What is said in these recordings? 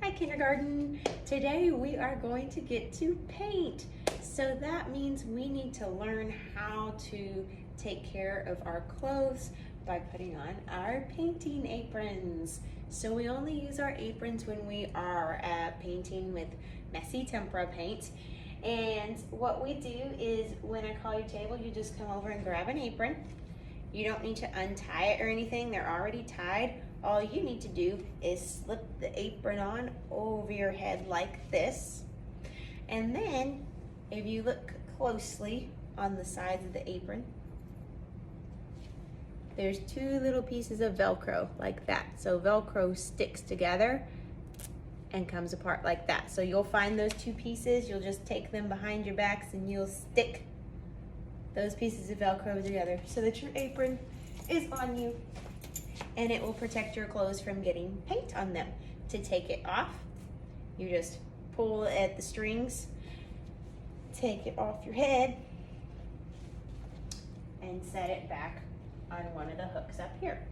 Hi kindergarten! Today we are going to get to paint. So that means we need to learn how to take care of our clothes by putting on our painting aprons. So we only use our aprons when we are painting with messy tempera paint. And what we do is when I call your table, you just come over and grab an apron. You don't need to untie it or anything, they're already tied. All you need to do is slip the apron on over your head like this. And then if you look closely on the sides of the apron, there's two little pieces of Velcro like that. So Velcro sticks together and comes apart like that. So you'll find those two pieces, you'll just take them behind your backs and you'll stick those pieces of Velcro together so that your apron is on you, and it will protect your clothes from getting paint on them. To take it off, you just pull at the strings, take it off your head, and set it back on one of the hooks up here.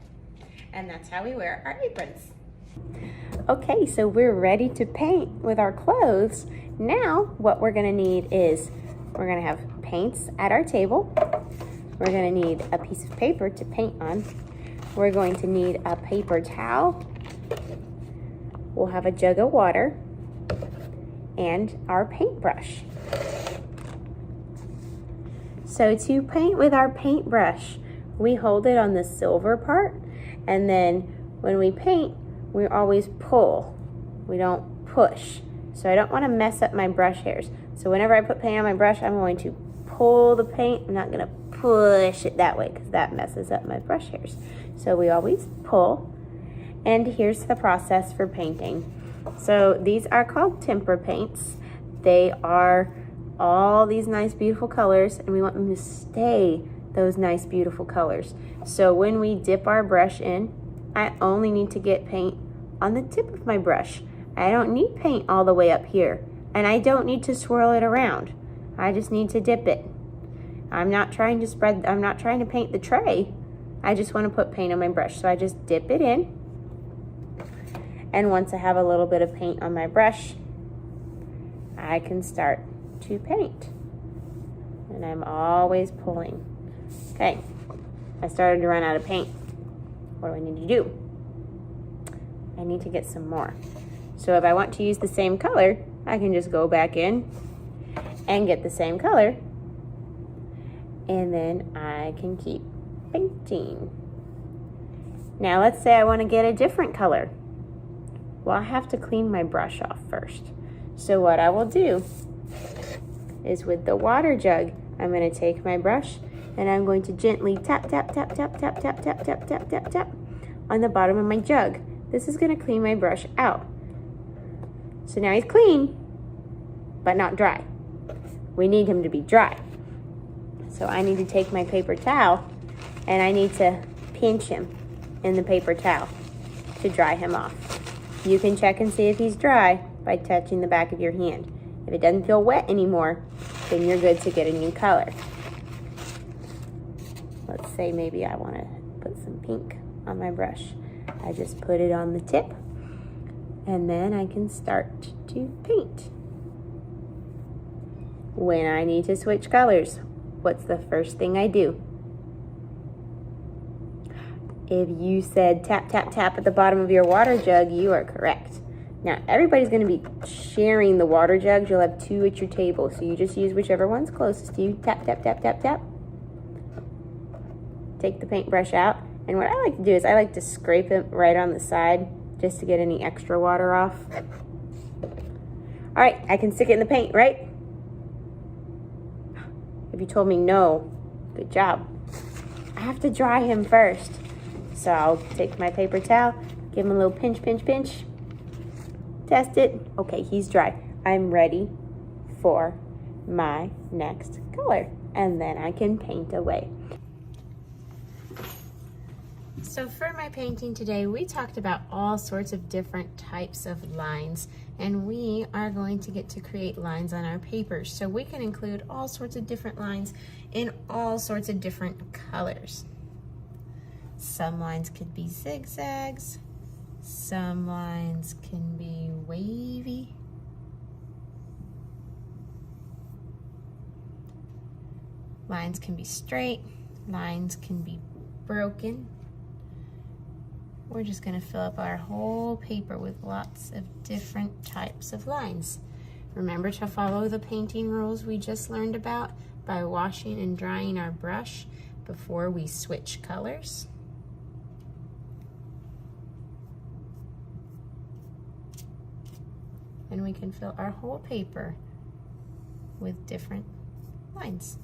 And that's how we wear our aprons. Okay, so we're ready to paint with our clothes. Now, what we're gonna need is, we're gonna have paints at our table. We're gonna need a piece of paper to paint on. We're going to need a paper towel. We'll have a jug of water and our paintbrush. So to paint with our paintbrush, we hold it on the silver part, and then when we paint, we always pull. We don't push. So I don't want to mess up my brush hairs. So whenever I put paint on my brush, I'm going to pull the paint. I'm not going to push it that way because that messes up my brush hairs. So we always pull. And here's the process for painting. So these are called tempera paints. They are all these nice beautiful colors, and we want them to stay those nice beautiful colors. So when we dip our brush in, I only need to get paint on the tip of my brush. I don't need paint all the way up here, and I don't need to swirl it around. I just need to dip it. I'm not trying to paint the tray. I just want to put paint on my brush. So I just dip it in. And once I have a little bit of paint on my brush, I can start to paint. And I'm always pulling. Okay, I started to run out of paint. What do I need to do? I need to get some more. So if I want to use the same color, I can just go back in and get the same color. And then I can keep painting. Now let's say I want to get a different color. Well, I have to clean my brush off first. So what I will do is with the water jug, I'm going to take my brush and I'm going to gently tap, tap, tap, tap, tap, tap, tap, tap, tap, tap, tap on the bottom of my jug. This is going to clean my brush out. So now he's clean, but not dry. We need him to be dry. So I need to take my paper towel and I need to pinch him in the paper towel to dry him off. You can check and see if he's dry by touching the back of your hand. If it doesn't feel wet anymore, then you're good to get a new color. Let's say maybe I want to put some pink on my brush. I just put it on the tip, and then I can start to paint. When I need to switch colors, what's the first thing I do? If you said tap, tap, tap at the bottom of your water jug, you are correct. Now, everybody's going to be sharing the water jugs. You'll have two at your table, so you just use whichever one's closest to you. Tap, tap, tap, tap, tap. Take the paintbrush out, and what I like to do is I like to scrape it right on the side just to get any extra water off. All right, I can stick it in the paint, right? If you told me no, good job. I have to dry him first. So I'll take my paper towel, give him a little pinch, pinch, pinch. Test it. Okay, he's dry. I'm ready for my next color. And then I can paint away. So for my painting today, we talked about all sorts of different types of lines, and we are going to get to create lines on our papers. So we can include all sorts of different lines in all sorts of different colors. Some lines could be zigzags, some lines can be wavy. Lines can be straight, lines can be broken. We're just gonna fill up our whole paper with lots of different types of lines. Remember to follow the painting rules we just learned about by washing and drying our brush before we switch colors. And we can fill our whole paper with different lines.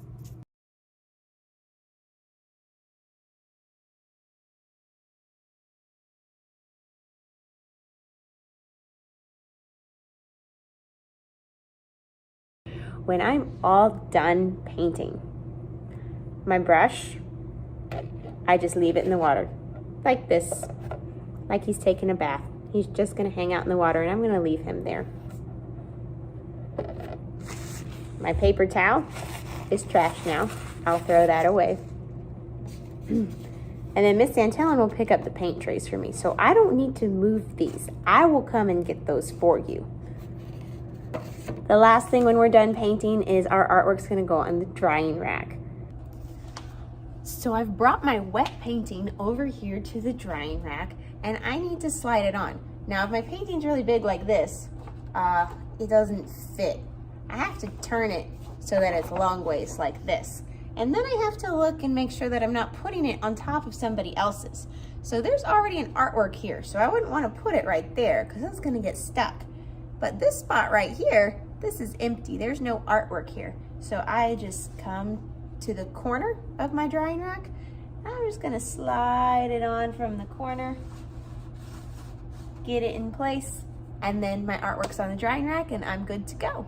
When I'm all done painting, my brush, I just leave it in the water like this, like he's taking a bath. He's just gonna hang out in the water and I'm gonna leave him there. My paper towel is trash now. I'll throw that away. And then Miss Santellin will pick up the paint trays for me. So I don't need to move these. I will come and get those for you. The last thing when we're done painting is our artwork's gonna go on the drying rack. So I've brought my wet painting over here to the drying rack and I need to slide it on. Now if my painting's really big like this, it doesn't fit. I have to turn it so that it's long ways like this. And then I have to look and make sure that I'm not putting it on top of somebody else's. So there's already an artwork here, so I wouldn't want to put it right there because it's gonna get stuck. But this spot right here, this is empty. There's no artwork here. So I just come to the corner of my drying rack. I'm just gonna slide it on from the corner, get it in place, and then my artwork's on the drying rack and I'm good to go.